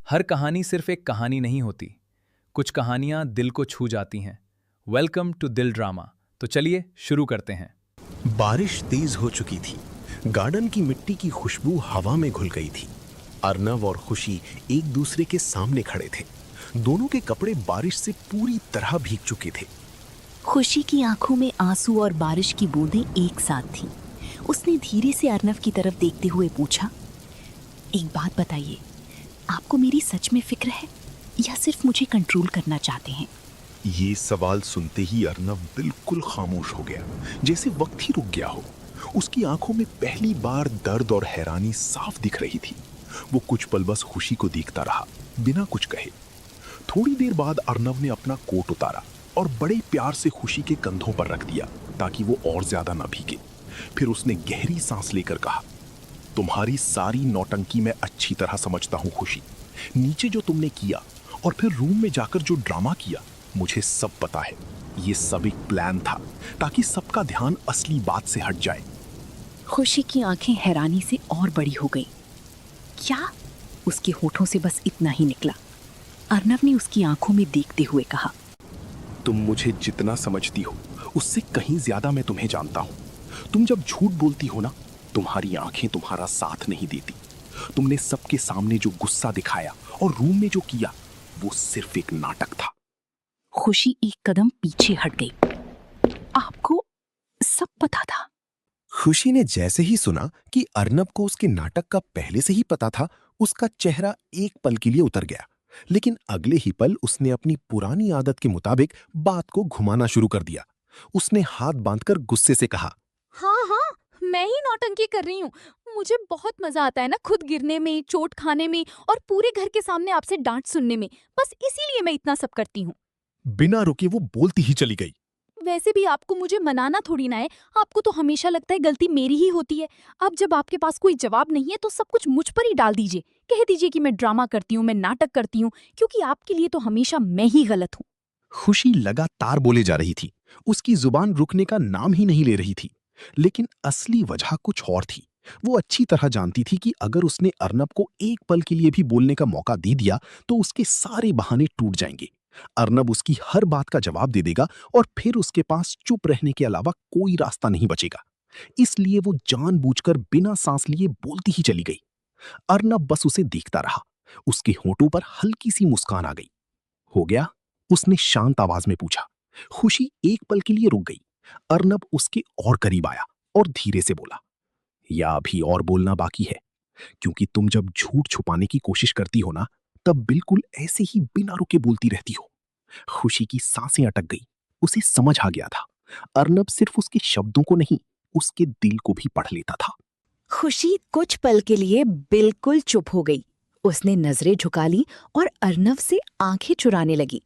हर कहानी सिर्फ एक कहानी नहीं होती। कुछ कहानियां दिल को छू जाती हैं। वेलकम टू दिल ड्रामा। तो चलिए शुरू करते हैं। बारिश तेज हो चुकी थी। गार्डन की मिट्टी की खुशबू हवा में घुल गई थी। अर्नव और खुशी एक दूसरे के सामने खड़े थे। दोनों के कपड़े बारिश से पूरी तरह भीग चुके थे। खुशी की आंखों में आंसू और बारिश की बूंदें एक साथ थीं। उसने धीरे से अर्नव की तरफ देखते हुए पूछा, एक बात बताइए, आपको मेरी सच में फिक्र है या सिर्फ मुझे कंट्रोल करना चाहते हैं? ये सवाल सुनते ही अर्नव बिल्कुल खामोश हो गया, जैसे वक्त ही रुक गया हो। उसकी आंखों में पहली बार दर्द और हैरानी साफ दिख रही थी। वो कुछ पल बस खुशी को देखता रहा, बिना कुछ कहे। थोड़ी देर बाद अर्नव ने अपना कोट उतारा और बड़े प्यार से खुशी के कंधों पर रख दिया ताकि वो और ज्यादा न भीगे। फिर उसने गहरी सांस लेकर कहा, तुम्हारी सारी नौटंकी मैं अच्छी तरह समझता हूं खुशी। नीचे जो तुमने किया और फिर रूम में जाकर जो ड्रामा किया, मुझे सब पता है। ये सब एक प्लान था ताकि सबका ध्यान असली बात से हट जाए। खुशी की आंखें हैरानी से और बड़ी हो गई। क्या? उसके होठों से बस इतना ही निकला। अर्नव ने उसकी आंखों में देखते हुए कहा, तुम मुझे जितना समझती हो उससे कहीं ज्यादा मैं तुम्हें जानता हूं। तुम जब झूठ बोलती हो ना, तुम्हारी आंखें तुम्हारा साथ नहीं देती। तुमने सबके सामने जो गुस्सा दिखाया और रूम में जो किया, वो सिर्फ एक नाटक था। खुशी एक कदम पीछे हट गई। आपको सब पता था? खुशी ने जैसे ही सुना कि अर्नव को उसके नाटक का पहले से ही पता था, उसका चेहरा एक पल के लिए उतर गया। लेकिन अगले ही पल उसने अपनी पुरानी आदत के मुताबिक बात को घुमाना शुरू कर दिया। उसने हाथ बांधकर गुस्से से कहा, हाँ हाँ, मैं ही नौटंकी कर रही हूँ। मुझे बहुत मजा आता है ना खुद गिरने में, चोट खाने में और पूरे घर के सामने आपसे डांट सुनने में। बस इसीलिए मैं इतना सब करती हूँ। बिना रुके वो बोलती ही चली गई। वैसे भी आपको मुझे मनाना थोड़ी ना है। आपको तो हमेशा लगता है गलती मेरी ही होती है। अब जब आपके पास कोई जवाब नहीं है तो सब कुछ मुझ पर ही डाल दीजिए। कह दीजिए कि मैं ड्रामा करती हूँ, मैं नाटक करती हूँ, क्योंकि आपके लिए तो हमेशा मैं ही गलत हूँ। खुशी लगातार बोले जा रही थी। उसकी जुबान रुकने का नाम ही नहीं ले रही थी। लेकिन असली वजह कुछ और थी। वो अच्छी तरह जानती थी कि अगर उसने अर्नव को एक पल के लिए भी बोलने का मौका दे दिया तो उसके सारे बहाने टूट जाएंगे। अर्नव उसकी हर बात का जवाब दे देगा और फिर उसके पास चुप रहने के अलावा कोई रास्ता नहीं बचेगा। इसलिए वो जानबूझकर बिना सांस लिए बोलती ही चली गई। अर्नव बस उसे देखता रहा। उसके होठों पर हल्की सी मुस्कान आ गई। हो गया? उसने शांत आवाज में पूछा। खुशी एक पल के लिए रुक गई। अर्नव उसके और करीब आया और धीरे से बोला, या अभी और बोलना बाकी है? क्योंकि तुम जब झूठ छुपाने की कोशिश करती हो ना, तब बिल्कुल ऐसे ही बिना रुके बोलती रहती हो। खुशी की सांसें अटक गई। उसे समझ आ गया था, अर्नव सिर्फ उसके शब्दों को नहीं, उसके दिल को भी पढ़ लेता था। खुशी कुछ पल के लिए बिल्कुल चुप हो गई। उसने नजरें झुका ली और अर्नव से आंखें चुराने लगी।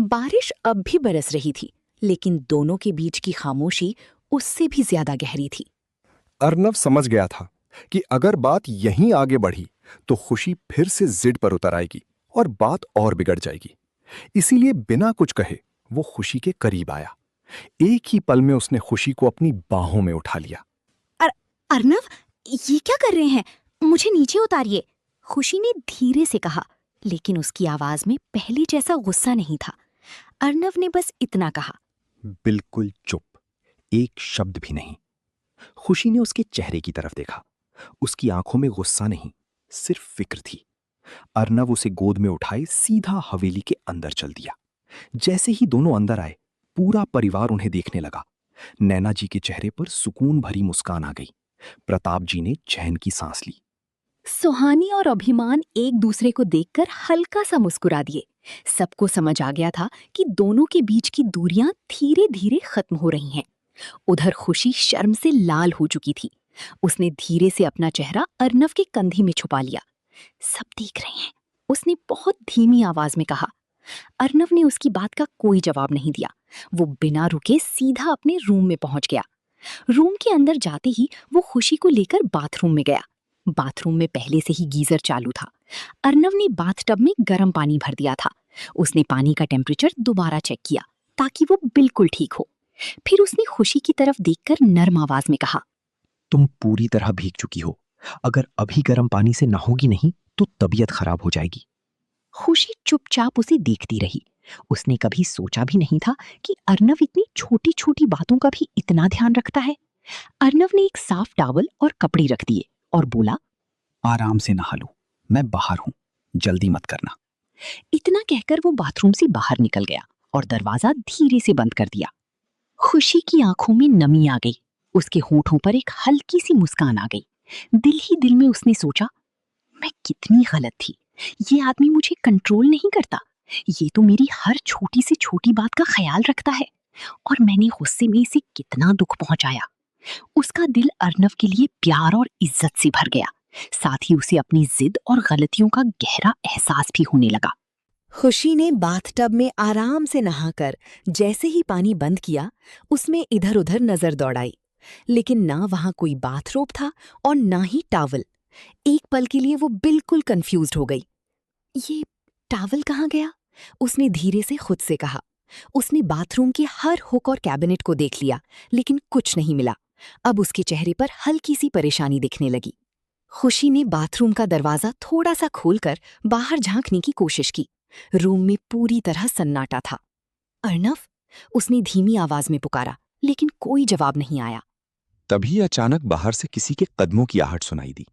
बारिश अब भी बरस रही थी, लेकिन दोनों के बीच की खामोशी उससे भी ज्यादा गहरी थी। अर्नव समझ गया था कि अगर बात यहीं आगे बढ़ी तो खुशी फिर से जिद पर उतर आएगी और बात और बिगड़ जाएगी। इसीलिए बिना कुछ कहे वो खुशी के करीब आया। एक ही पल में उसने खुशी को अपनी बाहों में उठा लिया। अर्नव, ये क्या कर रहे हैं? मुझे नीचे उतारिए। खुशी ने धीरे से कहा, लेकिन उसकी आवाज में पहले जैसा गुस्सा नहीं था। अर्नव ने बस इतना कहा, बिल्कुल चुप, एक शब्द भी नहीं। खुशी ने उसके चेहरे की तरफ देखा। उसकी आंखों में गुस्सा नहीं, सिर्फ फिक्र थी। अर्नव उसे गोद में उठाए सीधा हवेली के अंदर चल दिया। जैसे ही दोनों अंदर आए, पूरा परिवार उन्हें देखने लगा। नैना जी के चेहरे पर सुकून भरी मुस्कान आ गई। प्रताप जी ने चैन की सांस ली। सुहानी और अभिमान एक दूसरे को देखकर हल्का सा मुस्कुरा दिए। सबको समझ आ गया था कि दोनों के बीच की दूरियां धीरे धीरे खत्म हो रही हैं। उधर खुशी शर्म से लाल हो चुकी थी। उसने धीरे से अपना चेहरा अर्नव के कंधे में छुपा लिया। सब देख रहे हैं, उसने बहुत धीमी आवाज में कहा। अर्नव ने उसकी बात का कोई जवाब नहीं दिया। वो बिना रुके सीधा अपने रूम में पहुंच गया। रूम के अंदर जाते ही वो खुशी को लेकर बाथरूम में गया। बाथरूम में पहले से ही गीजर चालू था। अर्नव ने बाथटब में गर्म पानी भर दिया था। उसने पानी का टेम्परेचर दोबारा चेक किया ताकि वो बिल्कुल ठीक हो। फिर उसने खुशी की तरफ देखकर नर्म आवाज में कहा, तुम पूरी तरह भीग चुकी हो। अगर अभी गर्म पानी से नहाओगी नहीं तो तबीयत खराब हो जाएगी। खुशी चुपचाप उसे देखती रही। उसने कभी सोचा भी नहीं था कि अर्नव इतनी छोटी छोटी बातों का भी इतना ध्यान रखता है। अर्नव ने एक साफ टॉवल और कपड़े रख दिए और बोला, आराम से नहा लो, मैं बाहर हूं, जल्दी मत करना। इतना कहकर वो बाथरूम से बाहर निकल गया और दरवाजा धीरे से बंद कर दिया। खुशी की आंखों में नमी आ गई, उसके होठों पर एक हल्की सी मुस्कान आ गई। दिल ही दिल में उसने सोचा, मैं कितनी गलत थी, ये आदमी मुझे कंट्रोल नहीं करता, ये तो मेरी हर छोटी से छोटी बात का ख्याल रखता है, और मैंने गुस्से में इसे कितना दुख पहुंचाया। उसका दिल अर्नव के लिए प्यार और इज्जत से भर गया, साथ ही उसे अपनी जिद और गलतियों का गहरा एहसास भी होने लगा। खुशी ने बाथटब में आराम से नहाकर जैसे ही पानी बंद किया, उसमें इधर उधर नजर दौड़ाई, लेकिन ना वहां कोई बाथरोब था और ना ही टॉवल। एक पल के लिए वो बिल्कुल कंफ्यूज्ड हो गई। ये टॉवल कहाँ गया? उसने धीरे से खुद से कहा। उसने बाथरूम के हर हुक और कैबिनेट को देख लिया, लेकिन कुछ नहीं मिला। अब उसके चेहरे पर हल्की सी परेशानी दिखने लगी। खुशी ने बाथरूम का दरवाजा थोड़ा सा खोलकर बाहर झांकने की कोशिश की। रूम में पूरी तरह सन्नाटा था। अर्नव, उसने धीमी आवाज में पुकारा, लेकिन कोई जवाब नहीं आया। तभी अचानक बाहर से किसी के कदमों की आहट सुनाई दी।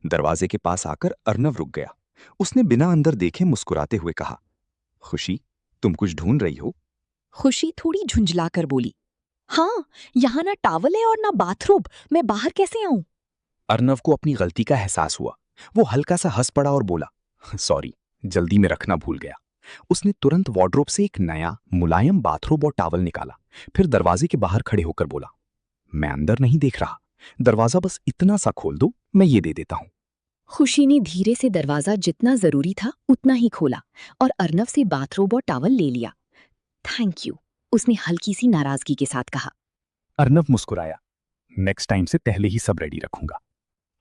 दरवाजे के पास आकर अर्नव रुक गया। उसने बिना अंदर देखे मुस्कुराते हुए कहा, खुशी, तुम कुछ ढूंढ रही हो? खुशी थोड़ी झुंझलाकर बोली, हाँ, यहाँ ना टॉवल है और ना बाथरोब, मैं बाहर कैसे आऊं? अर्नव को अपनी गलती का एहसास हुआ। वो हल्का सा हंस पड़ा और बोला, सॉरी, जल्दी में रखना भूल गया। उसने तुरंत वार्डरोब से एक नया मुलायम बाथरोब और टॉवल निकाला, फिर दरवाजे के बाहर खड़े होकर बोला, मैं अंदर नहीं देख रहा, दरवाजा बस इतना सा खोल दो, मैं ये दे देता हूं। खुशी ने धीरे से दरवाजा जितना जरूरी था उतना ही खोला और अर्नव से बाथरोब और टॉवल ले लिया। थैंक यू, उसने हल्की सी नाराजगी के साथ कहा। अर्नव मुस्कुराया, नेक्स्ट टाइम से पहले ही सब रेडी रखूंगा।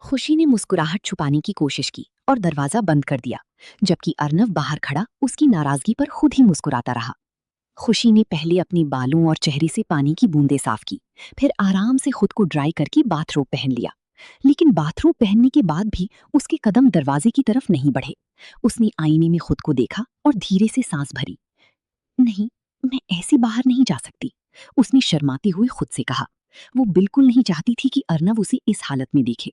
खुशी ने मुस्कुराहट छुपाने की कोशिश की और दरवाजा बंद कर दिया, जबकि अर्नव बाहर खड़ा उसकी नाराजगी पर खुद ही मुस्कुराता रहा। खुशी ने पहले अपने बालों और चेहरे से पानी की बूंदें साफ की, फिर आराम से खुद को ड्राई करके बाथरोब पहन लिया। लेकिन बाथरोब पहनने के बाद भी उसके कदम दरवाजे की तरफ नहीं बढ़े। उसने आईने में खुद को देखा और धीरे से सांस भरी। नहीं, मैं ऐसे बाहर नहीं जा सकती, उसने शर्माते हुए खुद से कहा। वो बिल्कुल नहीं चाहती थी कि अर्नव उसे इस हालत में देखे।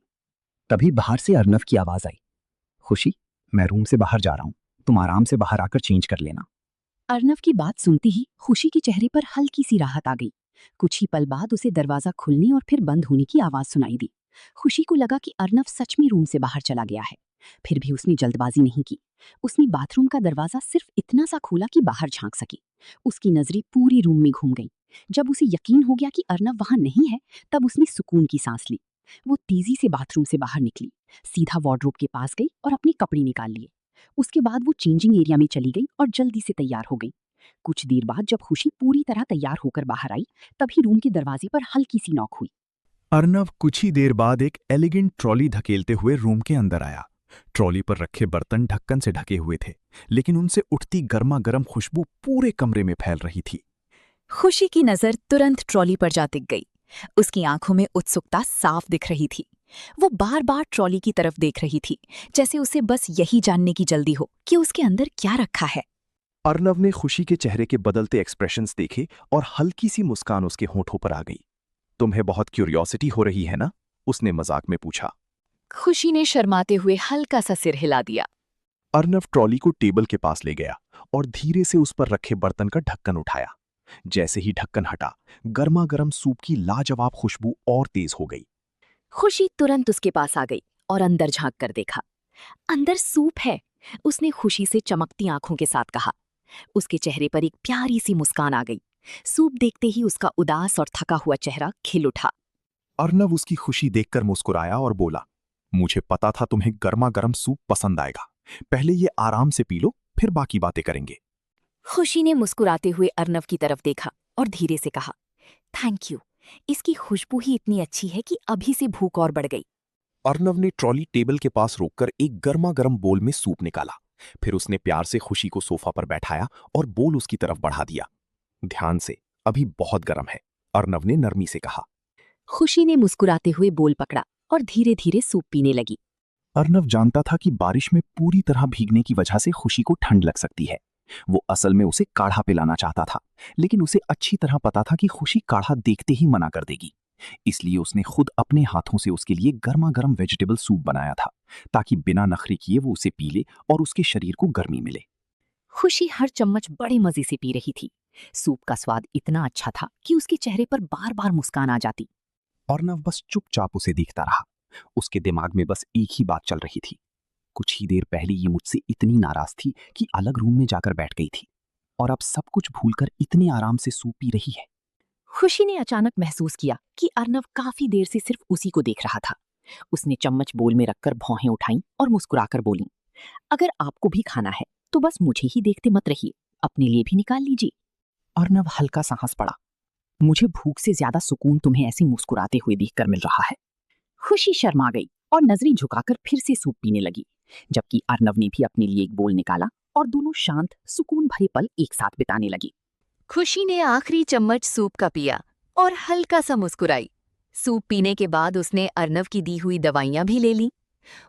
तभी बाहर से अर्नव की आवाज आई, खुशी, मैं रूम से बाहर जा रहा हूं, तुम आराम से बाहर आकर चेंज कर लेना। अर्नव की बात सुनते ही खुशी के चेहरे पर हल्की सी राहत आ गई। कुछ ही पल बाद उसे दरवाजा खुलने और फिर बंद होने की आवाज सुनाई दी। खुशी को लगा कि अर्नव सच में रूम से बाहर चला गया है। फिर भी उसने जल्दबाजी नहीं की। उसने बाथरूम का दरवाजा सिर्फ इतना सा खोला कि बाहर झांक सकी। उसकी नजरें पूरी रूम में घूम गईं। जब उसे यकीन हो गया कि अर्नव वहां नहीं है, तब उसने सुकून की सांस ली। वो तेजी से बाथरूम से बाहर निकली, सीधा वार्डरोब के पास गई और अपने कपड़े निकाल लिए। उसके बाद वो चेंजिंग एरिया में चली गई और जल्दी से तैयार हो गई। कुछ देर बाद जब खुशी पूरी तरह तैयार होकर बाहर आई, तभी रूम के दरवाजे पर हल्की सी नॉक हुई। अर्नव कुछ ही देर बाद एक एलिगेंट ट्रॉली धकेलते हुए रूम के अंदर आया। ट्रॉली पर रखे बर्तन ढक्कन से ढके हुए थे, लेकिन उनसे उठती गर्मा गर्म खुशबू पूरे कमरे में फैल रही थी। खुशी की नजर तुरंत ट्रॉली पर जा टिक गई। उसकी आंखों में उत्सुकता साफ दिख रही थी। वो बार बार ट्रॉली की तरफ देख रही थी, जैसे उसे बस यही जानने की जल्दी हो कि उसके अंदर क्या रखा है। अर्नव ने खुशी के चेहरे के बदलते एक्सप्रेशंस देखे और हल्की सी मुस्कान उसके होठों पर आ गई। तुम्हें बहुत क्यूरियोसिटी हो रही है ना? उसने मजाक में पूछा। खुशी ने शर्माते हुए हल्का सा सिर हिला दिया। अर्नव ट्रॉली को टेबल के पास ले गया और धीरे से उस पर रखे बर्तन का ढक्कन उठाया। जैसे ही ढक्कन हटा, गर्मा गर्म सूप की लाजवाब खुशबू और तेज हो गई। खुशी तुरंत उसके पास आ गई और अंदर झांक कर देखा। अंदर सूप है, उसने खुशी से चमकती आंखों के साथ कहा। उसके चेहरे पर एक प्यारी सी मुस्कान आ गई। सूप देखते ही उसका उदास और थका हुआ चेहरा खिल उठा। अर्नव उसकी खुशी देखकर मुस्कुराया और बोला, मुझे पता था तुम्हें गर्मा गर्म सूप पसंद आएगा। पहले ये आराम से पी लो, फिर बाकी बातें करेंगे। खुशी ने मुस्कुराते हुए अर्नव की तरफ देखा और धीरे से कहा, थैंक यू, इसकी खुशबू ही इतनी अच्छी है कि अभी से भूख और बढ़ गई। अर्नव ने ट्रॉली टेबल के पास रोककर एक गर्मा गर्म बोल में सूप निकाला। फिर उसने प्यार से खुशी को सोफा पर बैठाया और बोल उसकी तरफ बढ़ा दिया। ध्यान से, अभी बहुत गर्म है, अर्नव ने नरमी से कहा। खुशी ने मुस्कुराते हुए बोल पकड़ा और धीरे धीरे सूप पीने लगी। अर्नव जानता था कि बारिश में पूरी तरह भीगने की वजह से खुशी को ठंड लग सकती है। वो असल में उसे काढ़ा पिलाना चाहता था, लेकिन उसे अच्छी तरह पता था कि खुशी काढ़ा देखते ही मना कर देगी। इसलिए उसने खुद अपने हाथों से उसके लिए गर्मा गर्म वेजिटेबल सूप बनाया था, ताकि बिना नखरे किए वो उसे पी ले और उसके शरीर को गर्मी मिले। खुशी हर चम्मच बड़े मजे से पी रही थी। सूप का स्वाद इतना अच्छा था कि उसके चेहरे पर बार बार मुस्कान आ जाती। अर्नव बस चुपचाप उसे देखता रहा। उसके दिमाग में बस एक ही बात चल रही थी। कुछ ही देर पहले ये मुझसे इतनी नाराज थी कि अलग रूम में जाकर बैठ गई थी, और अब सब कुछ भूलकर इतने आराम से सूप पी रही है। खुशी ने अचानक महसूस किया कि अर्नव काफी देर से सिर्फ उसी को देख रहा था। उसने चम्मच बोल में रखकर भौहें उठाईं और मुस्कुराकर बोली, अगर आपको भी खाना है तो बस मुझे ही देखते मत रहिए, अपने लिए भी निकाल लीजिए। अर्नव हल्का सा हंस पड़ा। मुझे भूख से ज्यादा सुकून तुम्हें ऐसे मुस्कुराते हुए देखकर मिल रहा है। खुशी शर्मा गई और नजरें झुकाकर फिर से सूप पीने लगी, जबकि अर्नव ने भी अपने लिए एक बोल निकाला और दोनों शांत सुकून भरे पल एक साथ बिताने लगी। खुशी ने आखिरी चम्मच सूप का पिया और हल्का सा मुस्कुराई। सूप पीने के बाद उसने अर्नव की दी हुई दवाइयां भी ले लीं।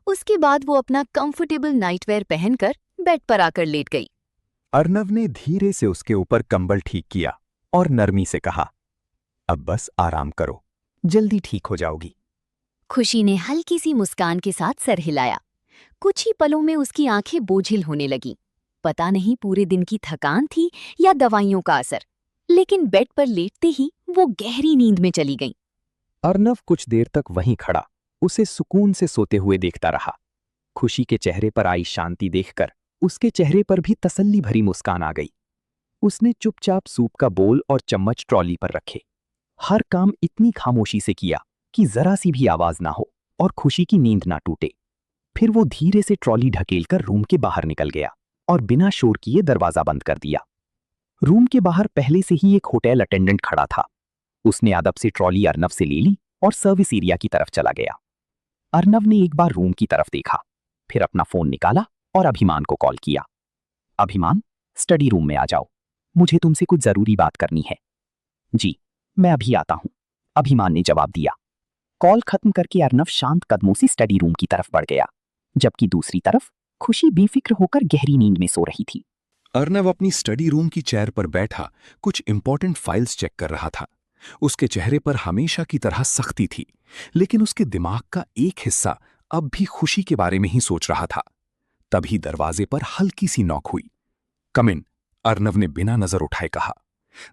उसके बाद वो अपना कंफर्टेबल नाइटवेयर पहनकर बेड पर आकर लेट गई। अर्नव ने धीरे से उसके ऊपर कंबल ठीक किया और नरमी से कहा, अब बस आराम करो, जल्दी ठीक हो जाओगी। खुशी ने हल्की सी मुस्कान के साथ सर हिलाया। कुछ ही पलों में उसकी आंखें बोझिल होने लगीं। पता नहीं पूरे दिन की थकान थी या दवाइयों का असर, लेकिन बेड पर लेटते ही वो गहरी नींद में चली गईं। अर्नव कुछ देर तक वहीं खड़ा उसे सुकून से सोते हुए देखता रहा। खुशी के चेहरे पर आई शांति देखकर उसके चेहरे पर भी तसल्ली भरी मुस्कान आ गई। उसने चुपचाप सूप का बोल और चम्मच ट्रॉली पर रखे। हर काम इतनी खामोशी से किया कि जरा सी भी आवाज ना हो और खुशी की नींद ना टूटे। फिर वो धीरे से ट्रॉली ढकेलकर रूम के बाहर निकल गया और बिना शोर किए दरवाजा बंद कर दिया। रूम के बाहर पहले से ही एक होटल अटेंडेंट खड़ा था। उसने अदब से ट्रॉली अर्नव से ले ली और सर्विस एरिया की तरफ चला गया। अर्नव ने एक बार रूम की तरफ देखा, फिर अपना फोन निकाला और अभिमान को कॉल किया। अभिमान, स्टडी रूम में आ जाओ, मुझे तुमसे कुछ जरूरी बात करनी है। जी, मैं अभी आता हूं, अभिमान ने जवाब दिया। कॉल खत्म करके अर्नव शांत कदमों से स्टडी रूम की तरफ बढ़ गया, जबकि दूसरी तरफ खुशी बेफिक्र होकर गहरी नींद में सो रही थी। अर्नव अपनी स्टडी रूम की चेयर पर बैठा कुछ इंपॉर्टेंट फाइल्स चेक कर रहा था। उसके चेहरे पर हमेशा की तरह सख्ती थी, लेकिन उसके दिमाग का एक हिस्सा अब भी खुशी के बारे में ही सोच रहा था। तभी दरवाजे पर हल्की सी नॉक हुई। कम इन, अर्नव ने बिना नजर उठाए कहा।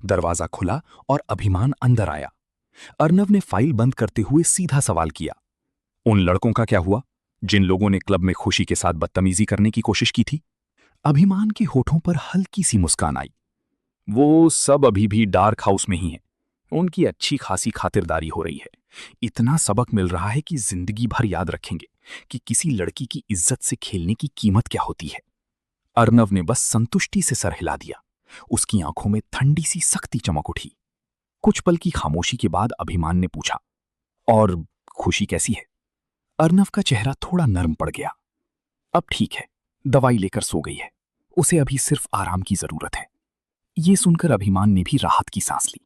दरवाजा खुला और अभिमान अंदर आया। अर्नव ने फाइल बंद करते हुए सीधा सवाल किया, उन लड़कों का क्या हुआ जिन लोगों ने क्लब में खुशी के साथ बदतमीजी करने की कोशिश की थी? अभिमान के होठों पर हल्की सी मुस्कान आई। वो सब अभी भी डार्क हाउस में ही हैं। उनकी अच्छी खासी खातिरदारी हो रही है। इतना सबक मिल रहा है कि जिंदगी भर याद रखेंगे कि किसी लड़की की इज्जत से खेलने की कीमत क्या होती है। अर्नव ने बस संतुष्टि से सर हिला दिया। उसकी आंखों में ठंडी सी सख्ती चमक उठी। कुछ पल की खामोशी के बाद अभिमान ने पूछा, और खुशी कैसी है? अर्नव का चेहरा थोड़ा नरम पड़ गया। अब ठीक है, दवाई लेकर सो गई है, उसे अभी सिर्फ आराम की जरूरत है। ये सुनकर अभिमान ने भी राहत की सांस ली।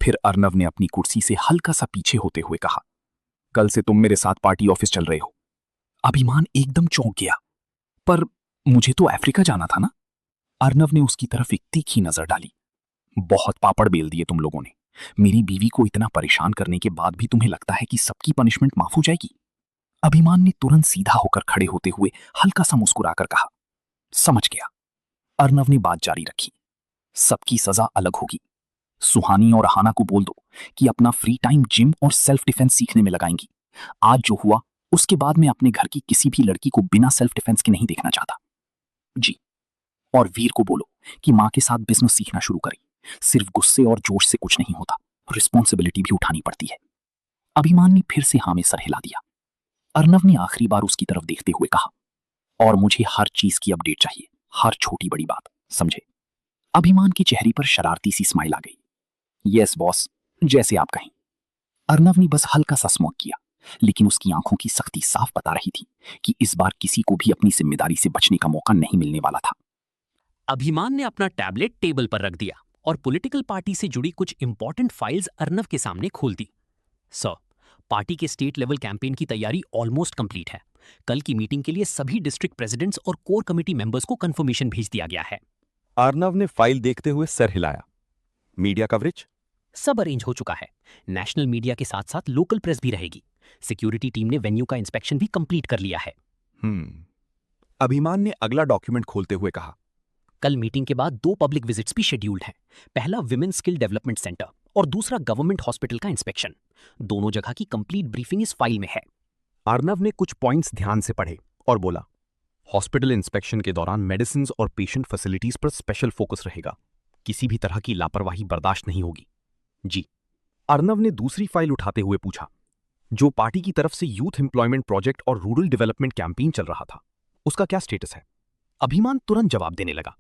फिर अर्नव ने अपनी कुर्सी से हल्का सा पीछे होते हुए कहा, कल से तुम मेरे साथ पार्टी ऑफिस चल रहे हो। अभिमान एकदम चौंक गया। पर मुझे तो अफ्रीका जाना था ना? अर्नव ने उसकी तरफ एक तीखी नजर डाली। बहुत पापड़ बेल दिए तुम लोगों ने। मेरी बीवी को इतना परेशान करने के बाद भी तुम्हें लगता है कि सबकी पनिशमेंट माफ हो जाएगी? अभिमान ने तुरंत सीधा होकर खड़े होते हुए हल्का सा मुस्कुराकर कहा, समझ गया। अर्नव ने बात जारी रखी, सबकी सजा अलग होगी। सुहानी और हाना को बोल दो कि अपना फ्री टाइम जिम और सेल्फ डिफेंस सीखने में लगाएंगी। आज जो हुआ उसके बाद मैं अपने घर की किसी भी लड़की को बिना सेल्फ डिफेंस के नहीं देखना चाहता। जी, और वीर को बोलो कि मां के साथ बिजनेस सीखना शुरू करें। सिर्फ गुस्से और जोश से कुछ नहीं होता, रिस्पॉन्सिबिलिटी भी उठानी पड़ती है। अभिमान ने फिर से हाँ में सर हिला दिया। अर्नव ने आखिरी बार उसकी तरफ देखते हुए कहा, और मुझे हर चीज की अपडेट चाहिए, हर छोटी बड़ी बात, समझे? अभिमान के चेहरे पर शरारती सी स्माइल आ गई। यस बॉस, जैसे आप कहें। अर्नव ने बस हल्का सा स्मॉक किया, लेकिन उसकी आंखों की सख्ती साफ बता रही थी कि इस बार किसी को भी अपनी जिम्मेदारी से बचने का मौका नहीं मिलने वाला था। अभिमान ने अपना टैबलेट टेबल पर रख दिया और पॉलिटिकल पार्टी से जुड़ी कुछ इंपॉर्टेंट फाइल्स अर्नव के सामने खोल दी। सर, पार्टी के स्टेट लेवल कैंपेन की तैयारी ऑलमोस्ट कंप्लीट है। कल की मीटिंग के लिए सभी डिस्ट्रिक्ट प्रेसिडेंट्स और कोर कमेटी मेंबर्स को कंफर्मेशन भेज दिया गया है। अर्नव ने फाइल देखते हुए सर हिलाया। Media coverage? सब अरेंज हो चुका है। नेशनल मीडिया के साथ साथ लोकल प्रेस भी रहेगी। सिक्योरिटी टीम ने वेन्यू का इंस्पेक्शन भी कंप्लीट कर लिया है। अभिमान ने अगला डॉक्यूमेंट खोलते हुए कहा। कल मीटिंग के बाद 2 पब्लिक विजिट्स भी शेड्यूल्ड हैं। पहला विमेन स्किल डेवलपमेंट सेंटर और दूसरा गवर्नमेंट हॉस्पिटल का इंस्पेक्शन। दोनों जगह की कंप्लीट ब्रीफिंग इस फाइल में है। अर्नव ने कुछ पॉइंट्स ध्यान से पढ़े और बोला, हॉस्पिटल इंस्पेक्शन के दौरान मेडिसिन और पेशेंट फैसिलिटीज पर स्पेशल फोकस रहेगा। किसी भी तरह की लापरवाही बर्दाश्त नहीं होगी। जी। अर्नव ने दूसरी फाइल उठाते हुए पूछा, जो पार्टी की तरफ से यूथ एम्प्लॉयमेंट प्रोजेक्ट और रूरल डेवलपमेंट कैंपेन चल रहा था, उसका क्या स्टेटस है? अभिमान तुरंत जवाब देने लगा।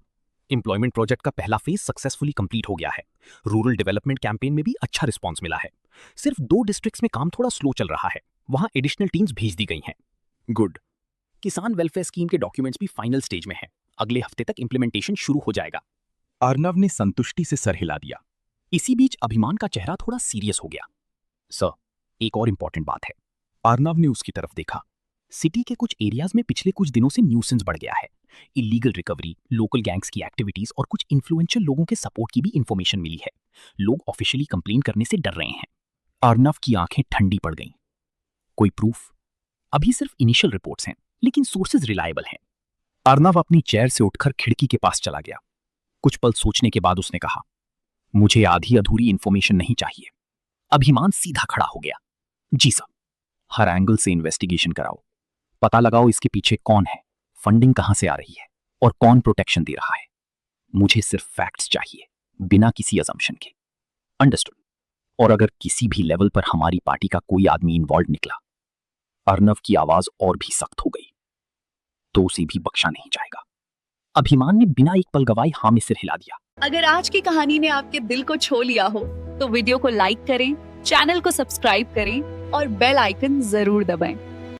एम्प्लॉयमेंट प्रोजेक्ट का पहला फेज सक्सेसफुली कंप्लीट हो गया है। रूरल डेवलपमेंट कैंपेन में भी अच्छा रिस्पांस मिला है। सिर्फ 2 डिस्ट्रिक्ट्स में काम थोड़ा स्लो चल रहा है, वहां एडिशनल टीम्स भेज दी गई हैं। गुड। किसान वेलफेयर स्कीम के डॉक्यूमेंट्स भी फाइनल स्टेज में हैं। अगले हफ्ते तक इंप्लीमेंटेशन शुरू हो जाएगा। अर्नव ने संतुष्टि से सर हिला दिया। इसी बीच अभिमान का चेहरा थोड़ा सीरियस हो गया। सर, एक और इंपॉर्टेंट बात है। अर्नव ने उसकी तरफ देखा। सिटी के कुछ एरियाज में पिछले कुछ दिनों से न्यूसेंस बढ़ गया है। इलीगल रिकवरी, लोकल गैंग्स की एक्टिविटीज और कुछ इन्फ्लुएंशियल लोगों के सपोर्ट की भी इंफॉर्मेशन मिली है। लोग ऑफिशियली कंप्लेन करने से डर रहे हैं। अर्नव की आंखें ठंडी पड़ गईं। कोई प्रूफ? अभी सिर्फ इनिशियल रिपोर्ट्स हैं, लेकिन सोर्सेज रिलायबल हैं। अर्नव अपनी चेयर से उठकर खिड़की के पास चला गया। कुछ पल सोचने के बाद उसने कहा, मुझे आधी अधूरी इंफॉर्मेशन नहीं चाहिए। अभिमान सीधा खड़ा हो गया। जी सर। हर एंगल से इन्वेस्टिगेशन कराओ। पता लगाओ इसके पीछे कौन है, फंडिंग कहां से आ रही है और कौन प्रोटेक्शन दे रहा है। मुझे सिर्फ फैक्ट्स चाहिए, बिना किसी अजम्पशन के। अंडरस्टूड। और अगर किसी भी लेवल पर हमारी पार्टी का कोई आदमी इन्वॉल्व निकला, अर्नव की आवाज और भी सख्त हो गई, तो उसे भी बख्शा नहीं जाएगा। अभिमान ने बिना एक पल गवाए हाँ में सिर हिला दिया। अगर आज की कहानी ने आपके दिल को छू लिया हो तो वीडियो को लाइक करें, चैनल को सब्सक्राइब करें और बेल आइकन जरूर दबाएं।